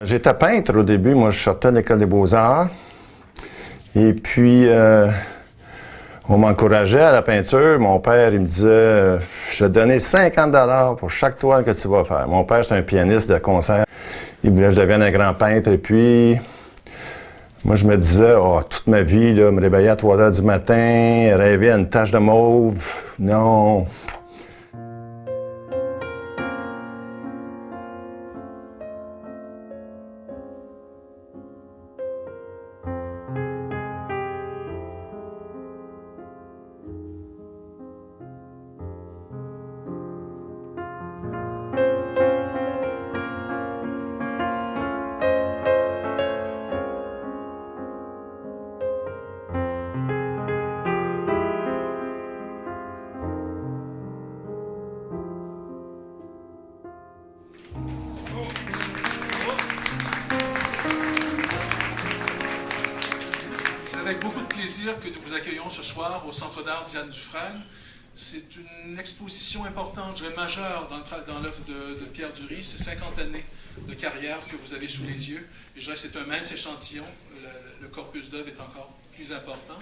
J'étais peintre au début, moi je sortais de l'école des beaux-arts. Et puis, on m'encourageait à la peinture. Mon père, il me disait, je vais te donner 50 $ pour chaque toile que tu vas faire. Mon père, c'est un pianiste de concert. Il voulait que je devienne un grand peintre. Et puis, moi, je me disais, oh, toute ma vie, là, me réveiller à 3 heures du matin, rêver à une tache de mauve. Non. C'est avec beaucoup de plaisir que nous vous accueillons ce soir au Centre d'art Diane Dufresne. C'est une exposition importante, je dirais majeure, dans l'œuvre de Pierre Dury. C'est 50 années de carrière que vous avez sous les yeux. Et je dirais que c'est un mince échantillon. Le corpus d'œuvres est encore plus important.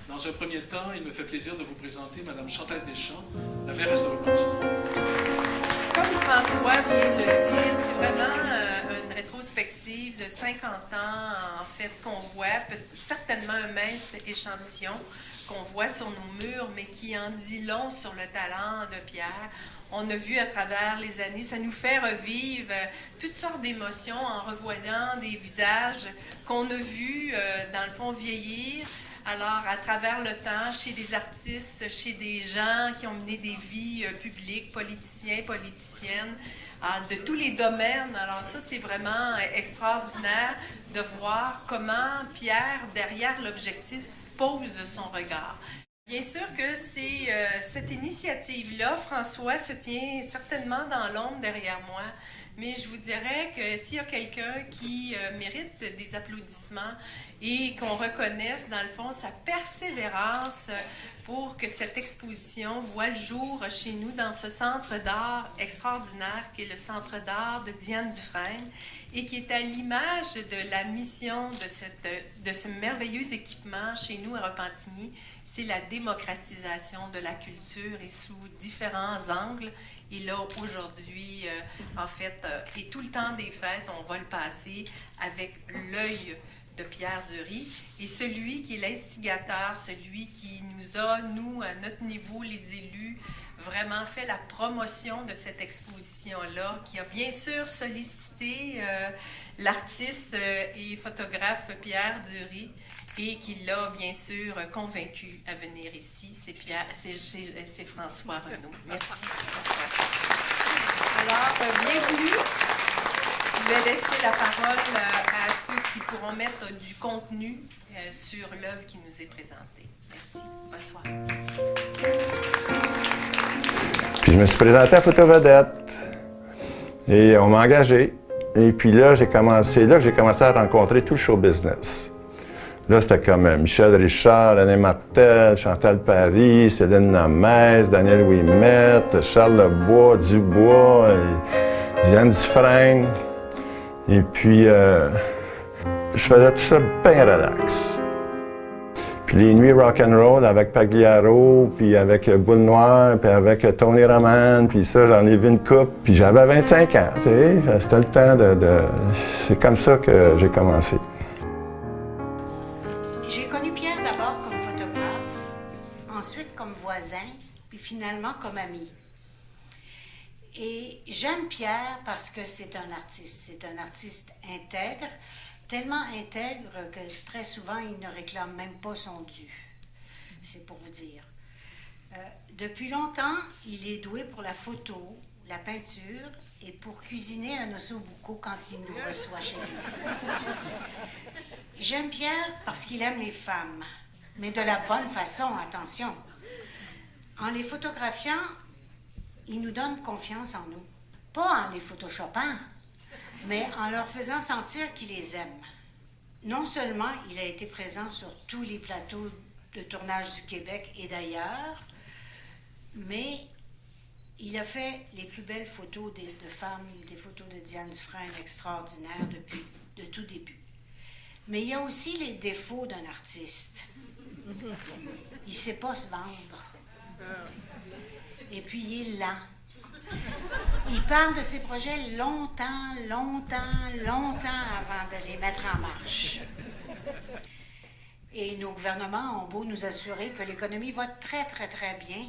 Dans un premier temps, il me fait plaisir de vous présenter Mme Chantal Deschamps, la mairesse de Repentigny. Comme François vient de le dire, c'est vraiment une rétrospective de 50 ans, en fait, qu'on voit, certainement un mince échantillon qu'on voit sur nos murs, mais qui en dit long sur le talent de Pierre. On a vu à travers les années, ça nous fait revivre toutes sortes d'émotions en revoyant des visages qu'on a vus, dans le fond, vieillir. Alors, à travers le temps, chez des artistes, chez des gens qui ont mené des vies publiques, politiciens, politiciennes, de tous les domaines. Alors ça, c'est vraiment extraordinaire de voir comment Pierre, derrière l'objectif, pose son regard. Bien sûr que c'est cette initiative-là, François se tient certainement dans l'ombre derrière moi, mais je vous dirais que s'il y a quelqu'un qui mérite des applaudissements et qu'on reconnaisse, dans le fond, sa persévérance pour que cette exposition voit le jour chez nous dans ce centre d'art extraordinaire qui est le Centre d'art de Diane Dufresne et qui est à l'image de la mission de ce merveilleux équipement chez nous à Repentigny. C'est la démocratisation de la culture et sous différents angles. Et là, aujourd'hui, en fait, et tout le temps des fêtes, on va le passer avec l'œil de Pierre Dury, et celui qui est l'instigateur, celui qui nous a, nous, à notre niveau, les élus, vraiment fait la promotion de cette exposition-là, qui a bien sûr sollicité l'artiste et photographe Pierre Dury, et qui l'a bien sûr convaincu à venir ici. C'est François Renaud. Merci. Alors, bienvenue. Je vais laisser la parole à ceux qui pourront mettre du contenu sur l'œuvre qui nous est présentée. Merci. Bonsoir. Puis je me suis présenté à Photo Vedette. Et on m'a engagé. Et puis là, j'ai commencé à rencontrer tout le show business. Là, c'était comme Michel Richard, René Martel, Chantal Paris, Céline Namès, Daniel Ouimet, Charles Lebois, Dubois, Diane Dufresne. Et puis, je faisais tout ça bien relax. Puis les nuits rock'n'roll avec Pagliaro, puis avec Boule Noire, puis avec Tony Roman, puis ça, j'en ai vu une coupe. Puis j'avais 25 ans, tu sais, c'était le temps C'est comme ça que j'ai commencé. J'ai connu Pierre d'abord comme photographe, ensuite comme voisin, puis finalement comme ami. Et j'aime Pierre parce que c'est un artiste intègre, tellement intègre que très souvent il ne réclame même pas son dû. C'est pour vous dire. Depuis longtemps, il est doué pour la photo, la peinture et pour cuisiner un ossobuco quand il nous reçoit chez lui. J'aime Pierre parce qu'il aime les femmes, mais de la bonne façon, attention. En les photographiant, il nous donne confiance en nous. Pas en les photoshopant, mais en leur faisant sentir qu'il les aime. Non seulement il a été présent sur tous les plateaux de tournage du Québec et d'ailleurs, mais Il a fait les plus belles photos de femmes, des photos de Diane Dufresne extraordinaires depuis de tout début. Mais il y a aussi les défauts d'un artiste. Il ne sait pas se vendre. Et puis il est lent. Il parle de ses projets longtemps avant de les mettre en marche. Et nos gouvernements ont beau nous assurer que l'économie va très bien,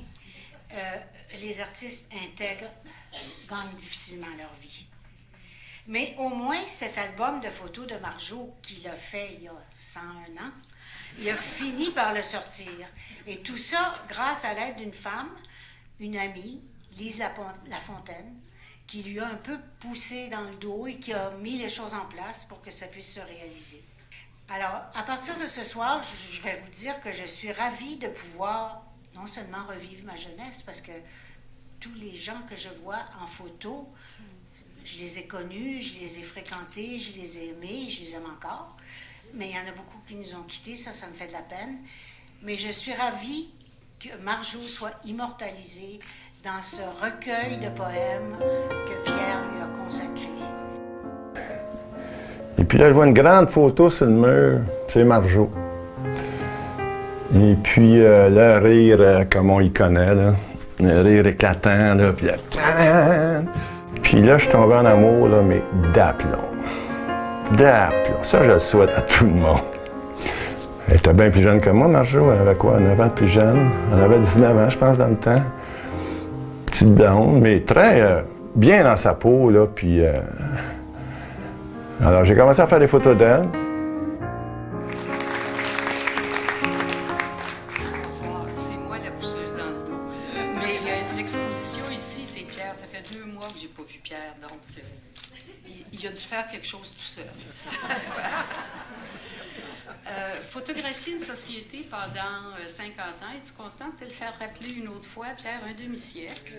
les artistes intègres gagnent difficilement leur vie. Mais au moins, cet album de photos de Marjo, qu'il a fait il y a 101 ans, il a fini par le sortir. Et tout ça grâce à l'aide d'une femme, une amie, Lise Lafontaine, qui lui a un peu poussé dans le dos et qui a mis les choses en place pour que ça puisse se réaliser. Alors, à partir de ce soir, je vais vous dire que je suis ravie de pouvoir non seulement revivre ma jeunesse, parce que tous les gens que je vois en photo, je les ai connus, je les ai fréquentés, je les ai aimés, je les aime encore. Mais il y en a beaucoup qui nous ont quittés, ça me fait de la peine. Mais je suis ravie que Marjo soit immortalisée dans ce recueil de poèmes que Pierre lui a consacré. Et puis là, je vois une grande photo sur le mur, c'est Marjo. Et puis le rire, comme on y connaît, là, le rire éclatant, là, puis là, puis là, je suis tombé en amour, là, mais d'aplomb. D'aplomb. Ça, je le souhaite à tout le monde. Elle était bien plus jeune que moi, Marjo. Elle avait quoi, 9 ans de plus jeune? Elle avait 19 ans, je pense, dans le temps. Petite blonde, mais très bien dans sa peau, là, puis... Alors, j'ai commencé à faire des photos d'elle. Bonsoir, c'est moi la pousseuse dans le dos. Mais l'exposition ici, c'est Pierre. Ça fait 2 mois que j'ai pas vu Pierre, donc il a dû faire quelque chose tout seul. Photographier une société pendant 50 ans, es-tu content de te le faire rappeler une autre fois, Pierre, un demi-siècle?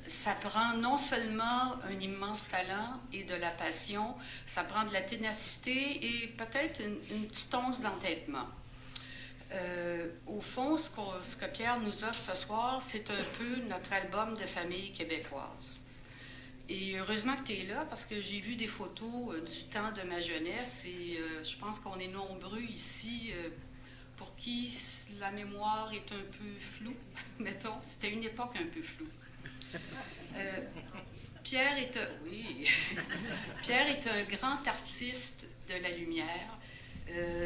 Ça prend non seulement un immense talent et de la passion, ça prend de la ténacité et peut-être une petite once d'entêtement. Au fond, ce que Pierre nous offre ce soir, c'est un peu notre album de famille québécoise. Et heureusement que tu es là, parce que j'ai vu des photos du temps de ma jeunesse et je pense qu'on est nombreux ici pour qui la mémoire est un peu floue, mettons. C'était une époque un peu floue. Pierre est un grand artiste de la lumière.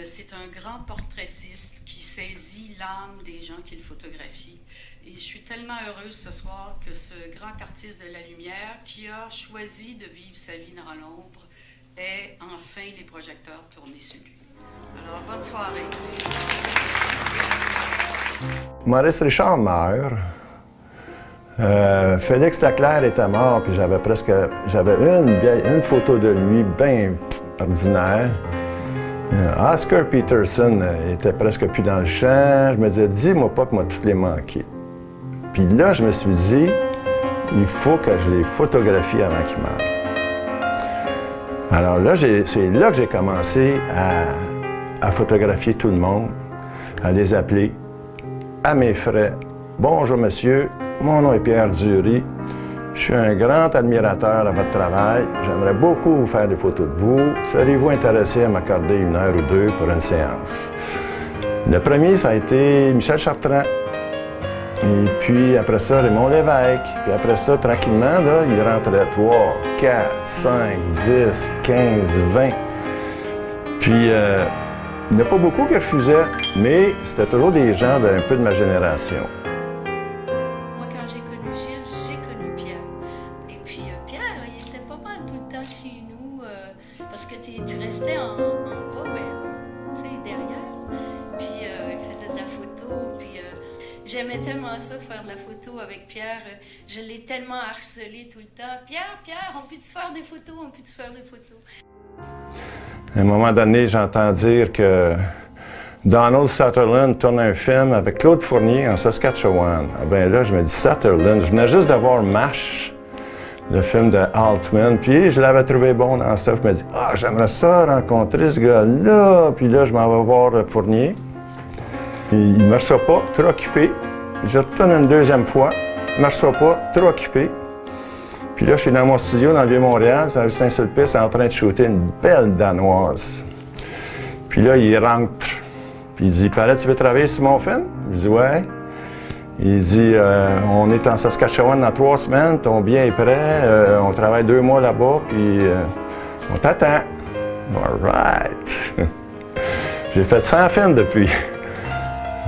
C'est un grand portraitiste qui saisit l'âme des gens qu'il photographie. Et je suis tellement heureuse ce soir que ce grand artiste de la lumière qui a choisi de vivre sa vie dans l'ombre ait enfin les projecteurs tournés sur lui. Alors, bonne soirée. Maurice Richard meurt. Félix Leclerc était mort, puis j'avais une photo de lui bien ordinaire. Oscar Peterson était presque plus dans le champ. Je me disais, dis-moi pas que moi toutes les manqué. Puis là, je me suis dit, il faut que je les photographie avant qu'ils meurent. Alors là, c'est là que j'ai commencé à photographier tout le monde, à les appeler à mes frais. Bonjour monsieur, mon nom est Pierre Dury. Je suis un grand admirateur à votre travail. J'aimerais beaucoup vous faire des photos de vous. Seriez-vous intéressé à m'accorder 1 heure ou 2 pour une séance? Le premier, ça a été Michel Chartrand. Et puis après ça, Raymond Lévesque. Puis après ça, tranquillement, là, il rentrait 3, 4, 5, 10, 15, 20. Puis il n'y en a pas beaucoup qui refusaient, mais c'était toujours des gens d'un peu de ma génération. Moi, quand j'ai connu Gilles, j'ai connu Pierre. Et puis Pierre, il était pas mal tout le temps chez nous, parce que tu restais en bas, tu sais, derrière. Puis il faisait de la photo, puis j'aimais tellement ça, faire de la photo avec Pierre. Je l'ai tellement harcelé tout le temps. Pierre, on peut-tu faire des photos? On peut-tu faire des photos? À un moment donné, j'entends dire que Donald Sutherland tourne un film avec Claude Fournier en Saskatchewan. Ah ben là, je me dis Sutherland. Je venais juste de voir MASH, le film de Altman, puis je l'avais trouvé bon dans ça. Je me dis, j'aimerais ça rencontrer ce gars-là. Puis là, je m'en vais voir Fournier. Il ne me reçoit pas, trop occupé. Je retourne une deuxième fois. ne marche pas, trop occupé. Puis là, je suis dans mon studio dans le Vieux-Montréal, dans le Saint-Sulpice, en train de shooter une belle Danoise. Puis là, il rentre. Puis il dit, Palette, tu veux travailler sur mon film? Je dis, ouais. Il dit, on est en Saskatchewan dans 3 semaines, ton bien est prêt, on travaille 2 mois là-bas, puis on t'attend. All right. J'ai fait 100 films depuis.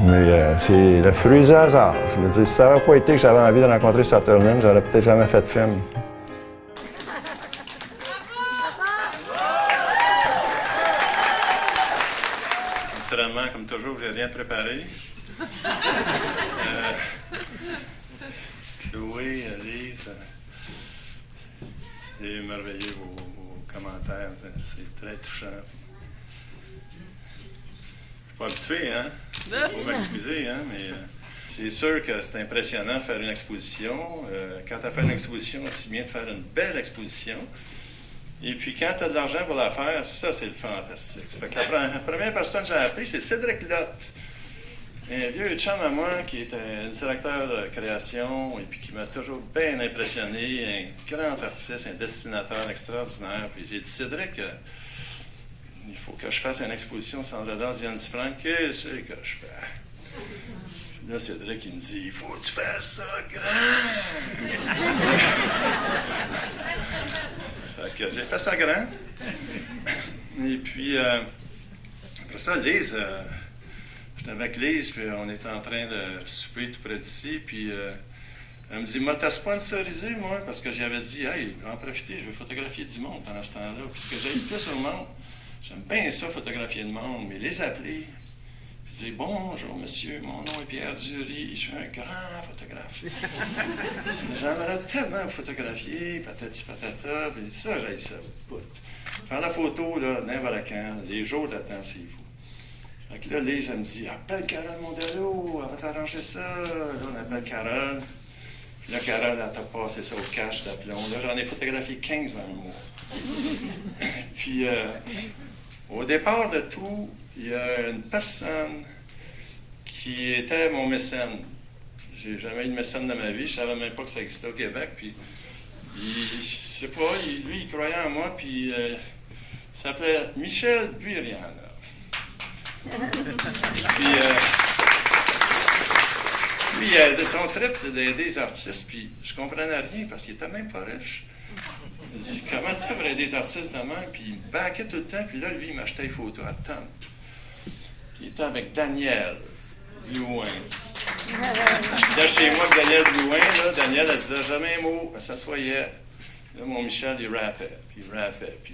Mais c'est le fruit du hasard. Je veux dire, si ça n'avait pas été que j'avais envie de rencontrer Sutherland, j'aurais peut-être jamais fait de film. Naturellement, comme toujours, j'ai rien préparé. Chloé, Alice, c'est merveilleux vos commentaires, c'est très touchant. Je suis pas habitué, hein? Faut m'excuser, hein? Mais c'est sûr que c'est impressionnant de faire une exposition. Quand tu as fait une exposition, c'est bien de faire une belle exposition. Et puis quand tu as de l'argent pour la faire, ça, c'est le fantastique. Ça fait que la première personne que j'ai appelée, c'est Cédric Lotte. Un vieux chum à moi qui est un directeur de création et puis qui m'a toujours bien impressionné, un grand artiste, un dessinateur extraordinaire. Puis j'ai dit, Cédric, il faut que je fasse une exposition au Centre d'art Diane Dufresne. Qu'est-ce que je fais? Là, Cédric, il me dit, il faut que tu fasses ça grand! Fait que j'ai fait ça grand. Et puis, après ça, Lise, j'étais avec Lise, puis on était en train de souper tout près d'ici, puis elle me dit, moi, t'as sponsorisé, moi, parce que j'avais dit, hey, je vais en profiter, je vais photographier du monde pendant ce temps-là. Puis ce que j'ai le plus au monde, j'aime bien ça, photographier le monde, mais les appeler, puis dire, bonjour, monsieur, mon nom est Pierre Dury, je suis un grand photographe. J'aimerais tellement vous photographier, patati patata, puis ça, j'ai ça. Faire la photo, là, n'importe quand, les jours d'attente, c'est fou. Fait que là, Lise, elle me dit, appelle Carole Mondello, elle va t'arranger ça. Là, on appelle Carole. Puis là, Carole, elle t'a passé ça au cash d'aplomb. Là, j'en ai photographié 15 dans un mois. Puis, au départ de tout, il y a une personne qui était mon mécène. J'ai jamais eu de mécène dans ma vie, je savais même pas que ça existait au Québec. Puis, je sais pas, lui, il croyait en moi, puis il s'appelait Michel Burian. Puis, lui, son trip, c'est d'aider les artistes, puis je comprenais rien parce qu'il était même pas riche. Il dit, comment tu fais pour aider les artistes de même? Puis il me baquait tout le temps, puis là, lui, il m'achetait des photos à temps. Puis il était avec Daniel Blouin. Là, chez moi, Daniel Blouin, là, Daniel, elle disait jamais un mot, elle s'assoyait. Là, mon Michel, il rappait. Puis là,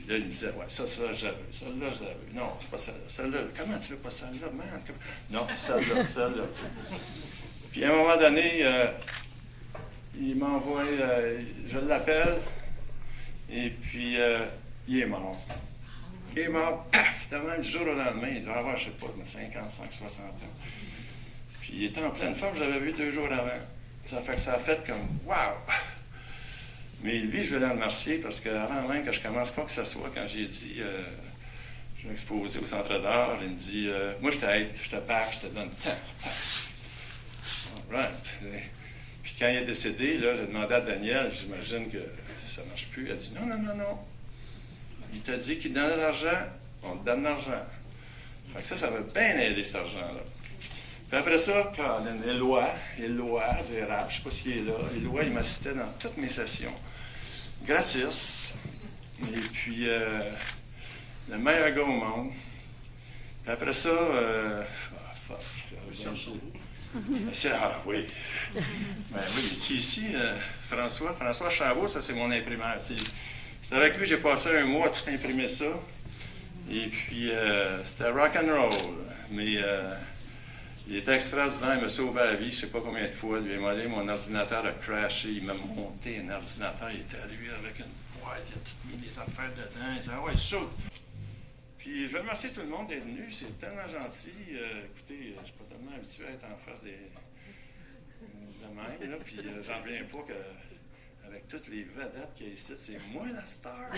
il me disait, ouais, ça, je l'avais. Celle-là, je l'avais. Non, c'est pas celle-là. Celle-là, comment tu veux pas celle-là, man? Non, celle-là. Puis à un moment donné, il m'envoie, je l'appelle, et puis il est mort. Il est mort, paf, de même, du jour au lendemain, il doit avoir, je sais pas, 55, 60 ans. Puis il était en pleine forme, je l'avais vu 2 jours avant. Ça fait que ça a fait comme, wow! Mais lui, je vais le remercier parce qu'avant même que je commence quoi que ce soit, quand j'ai dit, je vais exposer au Centre d'art, il me dit, moi je t'aide, je te back, je te donne le temps. All right. Puis quand il est décédé, là, j'ai demandé à Daniel, j'imagine que ça ne marche plus. Elle a dit, non. Il t'a dit qu'il donnait de l'argent, on te donne de l'argent. Fait que ça m'a bien aidé cet argent-là. Puis après ça, Colin, Éloi de rap, je ne sais pas s'il est là. Éloi, il m'assistait dans toutes mes sessions. Gratis. Et puis, le meilleur gars au monde. Puis après ça, ah oui. Ben oui, ici, François Chabot, ça c'est mon imprimeur. C'est avec lui que j'ai passé un mois à tout imprimer ça. Et puis, c'était rock'n'roll. Mais il était extraordinaire, il m'a sauvé la vie, je ne sais pas combien de fois. Lui, il m'a dit, mon ordinateur a crashé, il m'a monté un ordinateur, il était arrivé avec une boîte, il a tout mis des affaires dedans. Il dit, ah ouais, saute. Puis je veux remercier tout le monde d'être venu, c'est tellement gentil. Écoutez, je ne suis pas tellement habitué à être en face de même, là, puis j'en reviens pas qu'avec toutes les vedettes qu'il y a ici, c'est moi la star.